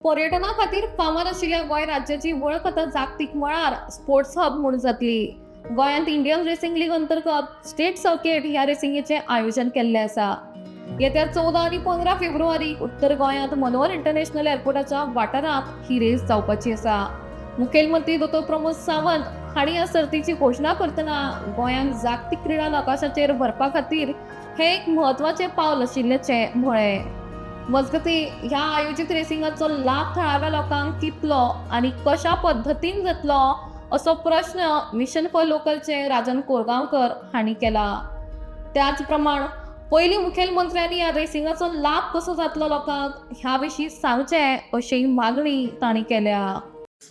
पर्यटना खातीर फामाद आशिल्ल्या गोंय राज्याची वळख आतां जागतीक मळार स्पोर्ट्स हब म्हणून जातली। गोंयांत इंडियन रेसिंग लीग अंतर्गत स्टेट सर्किट ह्या रेसिंगेचे आयोजन केल्ले आसा। येत्या 14 आनी 15 फेब्रुवारीक उत्तर गोंयांत मनोहर इंटरनॅशनल एअरपोर्टाच्या वाठारांत ही रेस जावपाची आसा। मुखेलमंत्री डॉ प्रमोद सावंत हांणी ह्या सर्तीची घोशणा करतना गोंयांक जागतीक क्रीडा नकाशाचेर व्हरपा खातीर हे एक म्हत्वाचें पावल आशिल्ल्याचे म्हळें। मजगती ह्या आयोजित रेसिंगाचो लाभ थळाव्या लोकांक कितलो आणि कशा पद्धतीन जातलो असो प्रश्न मिशन फॉर लोकलचे राजन कोरगांवकर हांणी केला। त्याच प्रमाण पयली मुखेलमंत्र्यांनी ह्या रेसिंगाचो लाभ कसो जातलो लोकांक ह्या विशीं सांगचें अशी मागणी तांणी केल्या।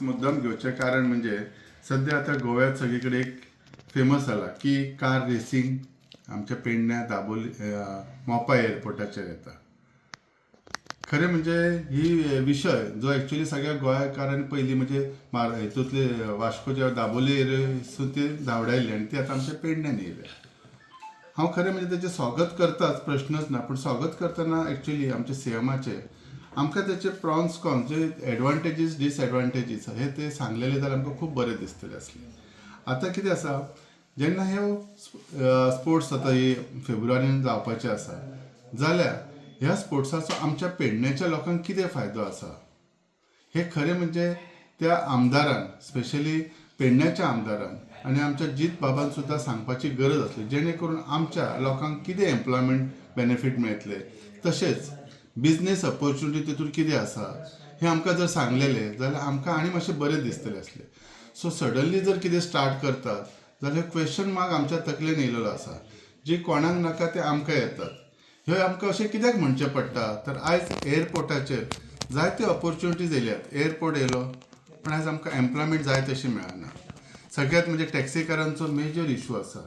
मुद्दाम घेवचें कारण म्हणजे सध्या आता गोव्यात सगळीकडे एक फेमस जाला की कार रेसिंग आमच्या पेडण्या दाबोली मोपा एअरपोर्टाचेर येता। खरें म्हणजे ही विशय जो ॲक्च्युली सगळ्या गोंयकारांनी पयलीं म्हणजे हितूंतले वास्कोच्या दाबोली एरियेसून ते धांवडायले आनी ते आतां आमच्या पेडण्यान येयले। हांव खरें म्हणजे तेचें स्वागत करताच, प्रश्नच ना, पूण स्वागत करतना ॲक्च्युली आमच्या सीएमाचे आमकां तेचे प्रॉन्स कॉन्स जे एडवांटेजीस डिसएडवांटेजीस हे ते सांगलेले जाल्यार आमकां खूब बरें दिसतलें आसलें। आतां कितें आसा, जेन्ना हे स्पोर्ट्स आतां ही फेब्रुवारीन जावपाचे आसा जाल्यार ह्या स्पोर्ट्साचो आमच्या पेडण्याच्या लोकांक कितें फायदो आसा हे खरें म्हणजे त्या आमदारान, स्पेशली पेडण्याच्या आमदारान आनी आमच्या जीत बाबान सुद्दां सांगपाची गरज आसली, जेणे करून आमच्या लोकांक कितें एम्प्लॉयमेंट बेनिफीट मेळटले, तशेंच बिजनेस ऑपॉर्च्युनिटी तितून कितें आसा हें आमकां जर सांगलेलें जाल्यार आमकां आनी मातशें बरें दिसतलें आसलें। सो सडनली जर कितें स्टार्ट करतात जाल्यार क्वेश्चन मार्क आमच्या तकलेन येयलेलो आसा, जी कोणाक नाका ते आमकां येतात। ह्यो आमकां अशें कित्याक म्हणचें पडटा तर आयज एअरपोर्टाचेर जायत्यो ऑपॉर्च्युनिटीज येयल्यात। एअरपोर्ट येयलो पण आयज आमकां एम्प्लॉयमेंट जाय तशी मेळना। सगळ्यांत म्हणजे टॅक्सीकारांचो मेजर इशू आसा,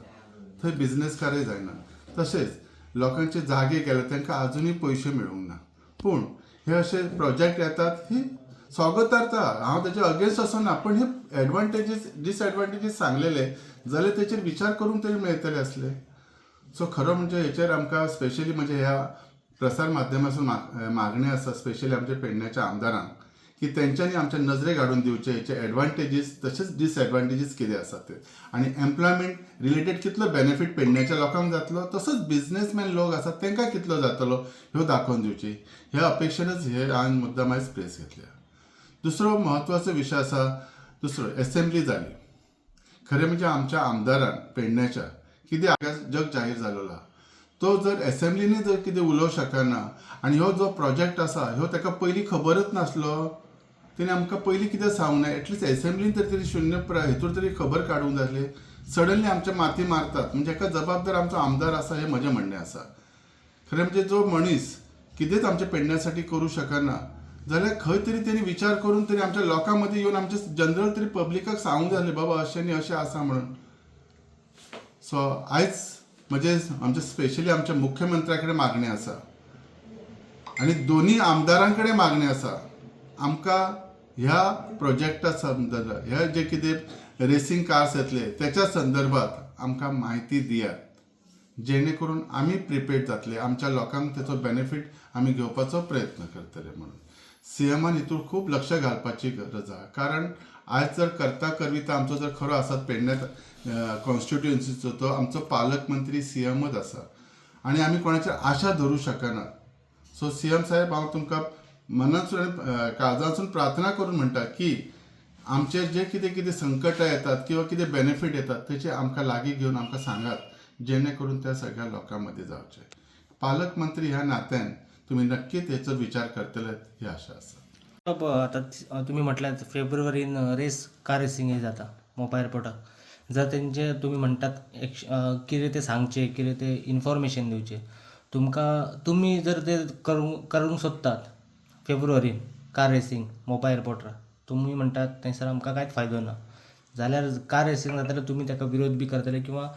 थंय बिजनेसकारूय जायना। तशेंच लोकांचे जागे गेले तांकां आजुनूय पयशे मेळूंक ना। पूण हे अशे प्रोजेक्ट येतात ही स्वागतार्थ, हांव तेचे अगेन्स्ट असना, पण हे एडवांटेजीस डिसएडवांटेजीस सांगलेले जाल्यार तेचेर विचार करून तरी मेळटले आसले। सो खरो म्हणजे हेचेर आमकां स्पेशली म्हणजे ह्या प्रसार माध्यमांतसून मागणी आसा, स्पेशली आमच्या पेडण्याच्या आमदारांक, की तेंच्यांनी आमच्या नजरेक हाडून दिवचे हेचे एडवांटेजीस तशेंच डिसएडवांटेजीस कितें आसा ते, आनी एम्प्लॉयमेंट रिलेटेड कितलो बेनिफीट पेडण्याच्या लोकांक जातलो, तसोच बिजनेसमॅन लोक आसात तांकां कितलो जातलो ह्यो दाखोवन दिवची, ह्या अपेक्षेनच हे हांवें मुद्दाम आयज प्रेस घेतल्या। दुसरो म्हत्वाचो विशय आसा, दुसरो एसेंब्ली जाली। खरें म्हणजे आमच्या आमदारान पेडण्याच्या कितें जग जाहीर जाल्लो, तो जर एसेंब्लीनी जर कितें उलोवं शकना आनी हो जो प्रोजेक्ट आसा ह्यो ताका पयलीं खबरच नासलो, तेणी आमकां पयलीं कितें सांगूंक ना, एटलिस्ट एसेंब्लीन तरी शून्य हितूर तरी खबर काडूंक जाय आसली। सडनली आमच्या माथी मारतात म्हणजे हाका जबाबदार आमचो आमदार आसा हें म्हजें म्हणणें आसा। खरें म्हणजे जो मनीस कितेंच आमच्या पेडण्यासाठी करूं शकना जाल्यार खंय तरी तेणी विचार करून तरी आमच्या लोकां मदीं येवन आमच्या जनरल तरी पब्लिकाक सांगूंक जाय आसलें, बाबा अशें न्ही अशें आसा म्हणून। सो आयज म्हणजे आमच्या स्पेशली आमच्या मुख्यमंत्र्या कडेन मागणी आसा आनी दोनी आमदारां कडेन मागणी आसा, आमकां ह्या प्रोजेक्टा संदर्भात ह्या जे कितें रेसिंग कार्स येतले त्याच्या संदर्भात आमकां म्हायती दियात, जेणे करून आमी प्रिपेर्ड जातले, आमच्या लोकांक तेचो बेनिफीट आमी घेवपाचो प्रयत्न करतले म्हणून। सीएमान हितूर खूब लक्ष घालपाची गरज आसा, कारण आयज जर करता करविता आमचो जर खरो आसत पेडण्या कॉन्स्टिट्युएन्सीचो तो आमचो पालकमंत्री सीएमच आसा आनी आमी कोणाचेर आशा धरूं शकना। सो सीएम साहेब, हांव तुमकां मनासून आनी काळजांसून प्रार्थना करून म्हणटा की आमचे जे कितें संकटां येतात किंवा कितें बेनिफीट येतात तेचे आमकां लागीं घेवन आमकां सांगात, जेणे करून त्या सगळ्या लोकां मदीं जावचे। पालकमंत्री ह्या नात्यान तुमी नक्कीच हेचो विचार करतले ही आशा आसा। आता तुम्ही म्हटल्यात फेब्रुवारीन रेस कार रेसिंग हे जाता मोपा एअरपोर्टाक। जर तेंचे तुम्ही म्हणटात कितें ते सांगचे, कितें ते इन्फॉर्मेशन दिवचे, तुम्ही जर ते करूंक सोदतात फेब्रुवारीन कार रेसिंग मोपा एअरपोर्टार, तुम्ही म्हणटात थंयसर आमकां कांयच फायदो ना, जाल्यार कार रेसिंग जाताल्यार तुमी ताका विरोध बी करतले किंवा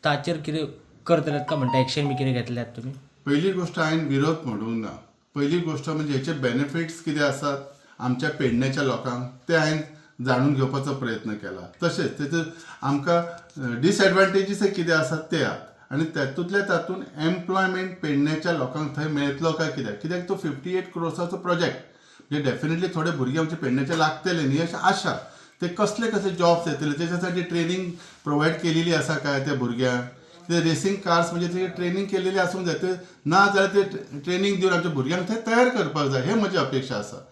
ताचेर कितें करतलेत का म्हणटा एक्शन बी कितें घेतल्यात तुमी? पहिली गोष्ट हांवें विरोध म्हणूंक ना। पहिली गोष्ट म्हणजे हेचे बेनिफिट्स कितें आसात आमच्या पेडण्याच्या लोकांक ते हांवें जाणून घेवपाचो प्रयत्न केला। तशेंच तेतून आमकां डिसएडवांटेजीस कितें आसात ते आसात आनी तातूंत एम्प्लॉयमेंट पेडण्याच्या लोकांक थंय मेळटलो काय कित्याक तो 58 crores प्रोजेक्ट जे डेफिनेटली थोडे भुरगे आमचे पेडण्याचे लागतले न्ही अशी आशा. ते कसले जॉब्स येतले त्याच्यासाठी ट्रेनिंग प्रोवायड केलेली आसा काय त्या भुरग्यांक. ते रेसिंग कार्स म्हणजे ते ट्रेनिंग केलेली आसूंक जाय. ते ना जाल्यार ते ट्रेनिंग दिवन आमच्या भुरग्यांक थंय तयार करपाक जाय. हे म्हजी अपेक्षा आसा.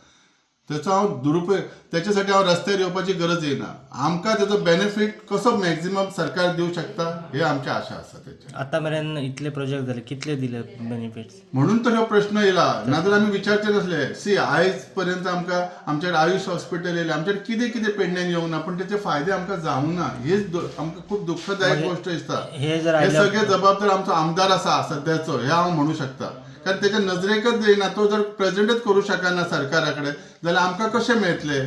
त्याचो हांव दुरुपयोग त्याच्यासाठी हांव रस्त्यार येवपाची गरज येना. आमकां तेजो बेनिफीट कसो मॅक्झिमम सरकार दिवंक शकता हे आमची आशा आसा त्याची. आतां मेरेन इतले प्रोजेक्ट जाले, कितले दिले बेनिफिट्स? म्हणून तर हो प्रश्न येयला. नाजाल्यार आमी विचारचे नसले. आयज पर्यंत आमकां आमचे आयुष हॉस्पिटल येयलें, आमचे कितें कितें पेडण्यान येवंक ना, पूण त्याचे फायदे आमकां जावंक ना. हेच आमकां खूब दुःखदायक गोष्ट दिसता. हे जर हे सगळे जबाबदार आमचो आमदार आसा सध्याचो, हे हांव म्हणू शकता. कारण त्याच्या नजरेकच येयना, तो जर प्रेझेंटच करू शकना सरकारा कडेन जाल्यार आमकां कशें मेळटले.